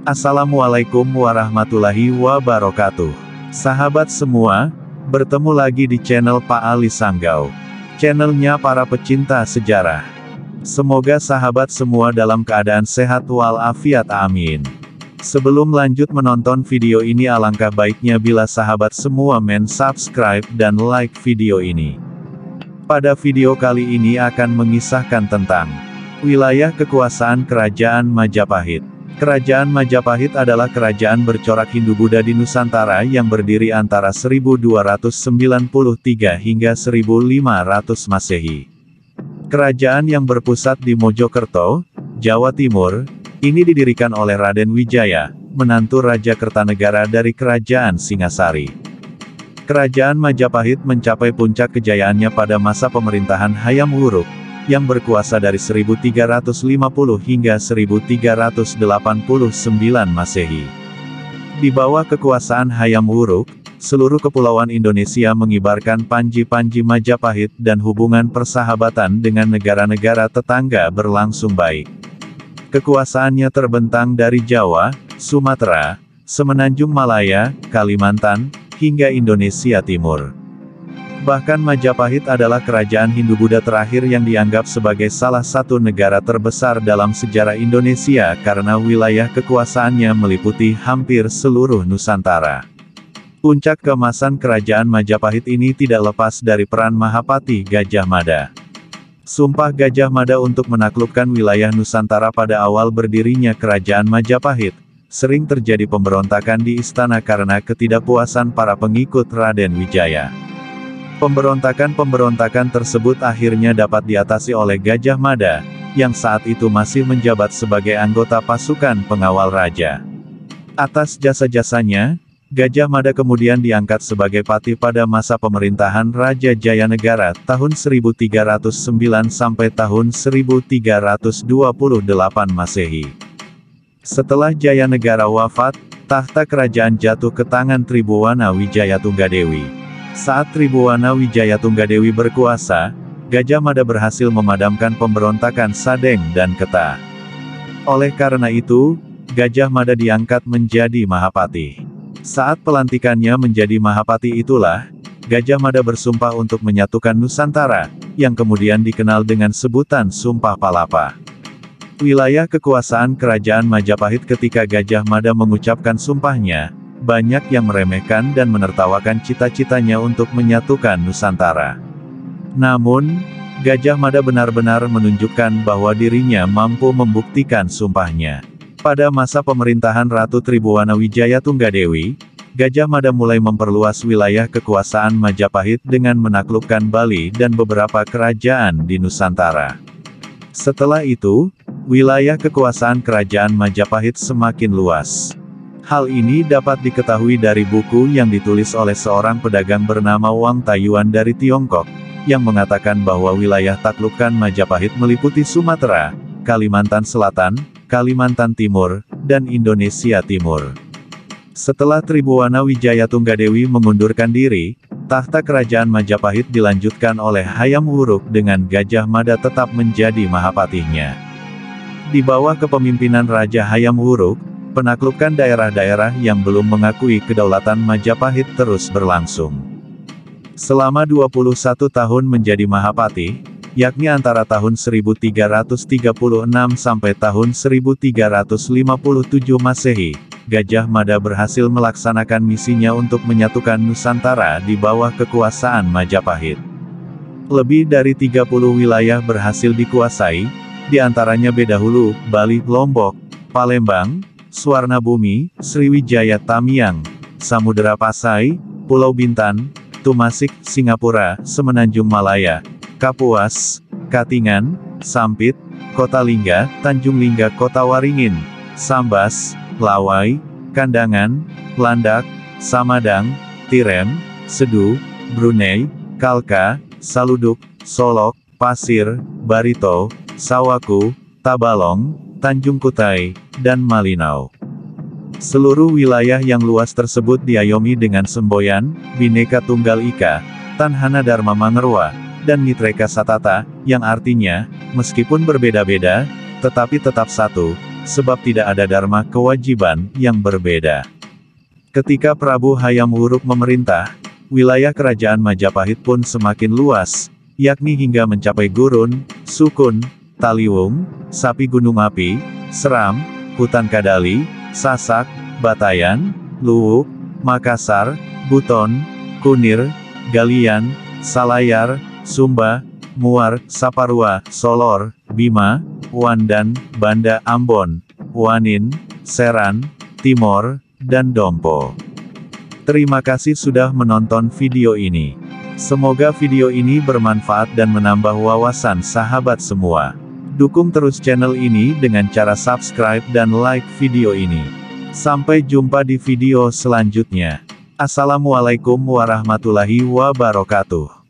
Assalamualaikum warahmatullahi wabarakatuh. Sahabat semua, bertemu lagi di channel Pak Ali Sanggau. Channelnya para pecinta sejarah. Semoga sahabat semua dalam keadaan sehat walafiat, amin. Sebelum lanjut menonton video ini, alangkah baiknya bila sahabat semua subscribe dan like video ini. Pada video kali ini akan mengisahkan tentang wilayah kekuasaan Kerajaan Majapahit. Kerajaan Majapahit adalah kerajaan bercorak Hindu-Buddha di Nusantara yang berdiri antara 1293 hingga 1500 Masehi. Kerajaan yang berpusat di Mojokerto, Jawa Timur, ini didirikan oleh Raden Wijaya, menantu Raja Kertanegara dari Kerajaan Singasari. Kerajaan Majapahit mencapai puncak kejayaannya pada masa pemerintahan Hayam Wuruk, yang berkuasa dari 1350 hingga 1389 Masehi. Di bawah kekuasaan Hayam Wuruk, seluruh kepulauan Indonesia mengibarkan panji-panji Majapahit dan hubungan persahabatan dengan negara-negara tetangga berlangsung baik. Kekuasaannya terbentang dari Jawa, Sumatera, Semenanjung Malaya, Kalimantan, hingga Indonesia Timur. Bahkan Majapahit adalah kerajaan Hindu-Buddha terakhir yang dianggap sebagai salah satu negara terbesar dalam sejarah Indonesia karena wilayah kekuasaannya meliputi hampir seluruh Nusantara. Puncak keemasan kerajaan Majapahit ini tidak lepas dari peran Mahapati Gajah Mada. Sumpah Gajah Mada untuk menaklukkan wilayah Nusantara pada awal berdirinya kerajaan Majapahit, sering terjadi pemberontakan di istana karena ketidakpuasan para pengikut Raden Wijaya. Pemberontakan tersebut akhirnya dapat diatasi oleh Gajah Mada, yang saat itu masih menjabat sebagai anggota pasukan pengawal raja. Atas jasa-jasanya, Gajah Mada kemudian diangkat sebagai patih pada masa pemerintahan Raja Jayanegara tahun 1309 sampai tahun 1328 Masehi. Setelah Jayanegara wafat, tahta kerajaan jatuh ke tangan Tribhuwana Wijaya Tunggadewi. Saat Tribhuwana Wijaya Tunggadewi berkuasa, Gajah Mada berhasil memadamkan pemberontakan Sadeng dan Keta. Oleh karena itu, Gajah Mada diangkat menjadi Mahapati. Saat pelantikannya menjadi Mahapati itulah, Gajah Mada bersumpah untuk menyatukan Nusantara, yang kemudian dikenal dengan sebutan Sumpah Palapa. Wilayah kekuasaan Kerajaan Majapahit ketika Gajah Mada mengucapkan sumpahnya, banyak yang meremehkan dan menertawakan cita-citanya untuk menyatukan Nusantara. Namun, Gajah Mada benar-benar menunjukkan bahwa dirinya mampu membuktikan sumpahnya. Pada masa pemerintahan Ratu Tribhuwana Wijaya Tunggadewi, Gajah Mada mulai memperluas wilayah kekuasaan Majapahit dengan menaklukkan Bali dan beberapa kerajaan di Nusantara. Setelah itu, wilayah kekuasaan Kerajaan Majapahit semakin luas. Hal ini dapat diketahui dari buku yang ditulis oleh seorang pedagang bernama Wang Taiyuan dari Tiongkok, yang mengatakan bahwa wilayah taklukan Majapahit meliputi Sumatera, Kalimantan Selatan, Kalimantan Timur, dan Indonesia Timur. Setelah Tribhuwana Wijaya Tunggadewi mengundurkan diri, tahta kerajaan Majapahit dilanjutkan oleh Hayam Wuruk dengan Gajah Mada tetap menjadi mahapatihnya. Di bawah kepemimpinan Raja Hayam Wuruk, penaklukan daerah-daerah yang belum mengakui kedaulatan Majapahit terus berlangsung. Selama 21 tahun menjadi Mahapati, yakni antara tahun 1336 sampai tahun 1357 Masehi, Gajah Mada berhasil melaksanakan misinya untuk menyatukan Nusantara di bawah kekuasaan Majapahit. Lebih dari 30 wilayah berhasil dikuasai, di antaranya Bedahulu, Bali, Lombok, Palembang, Suwarnabumi, Sriwijaya Tamiang, Samudera Pasai, Pulau Bintan, Tumasik, Singapura, Semenanjung Malaya, Kapuas, Katingan, Sampit, Kota Lingga, Tanjung Lingga, Kota Waringin, Sambas, Lawai, Kandangan, Landak, Samadang, Tirem, Sedu, Brunei, Kalka, Saluduk, Solok, Pasir, Barito, Sawaku, Tabalong, Tanjung Kutai, dan Malinau. Seluruh wilayah yang luas tersebut diayomi dengan semboyan, Bhinneka Tunggal Ika, Tanhana Dharma Mangerwa, dan Mitreka Satata, yang artinya, meskipun berbeda-beda, tetapi tetap satu, sebab tidak ada dharma kewajiban yang berbeda. Ketika Prabu Hayam Wuruk memerintah, wilayah kerajaan Majapahit pun semakin luas, yakni hingga mencapai Gurun, Sukun, Taliwung, Sapi Gunung Api, Seram, Hutan Kadali, Sasak, Batayan, Luwuk, Makassar, Buton, Kunir, Galian, Salayar, Sumba, Muar, Saparua, Solor, Bima, Wandan, Banda Ambon, Wanin, Seran, Timor, dan Dompo. Terima kasih sudah menonton video ini. Semoga video ini bermanfaat dan menambah wawasan sahabat semua. Dukung terus channel ini dengan cara subscribe dan like video ini. Sampai jumpa di video selanjutnya. Assalamualaikum warahmatullahi wabarakatuh.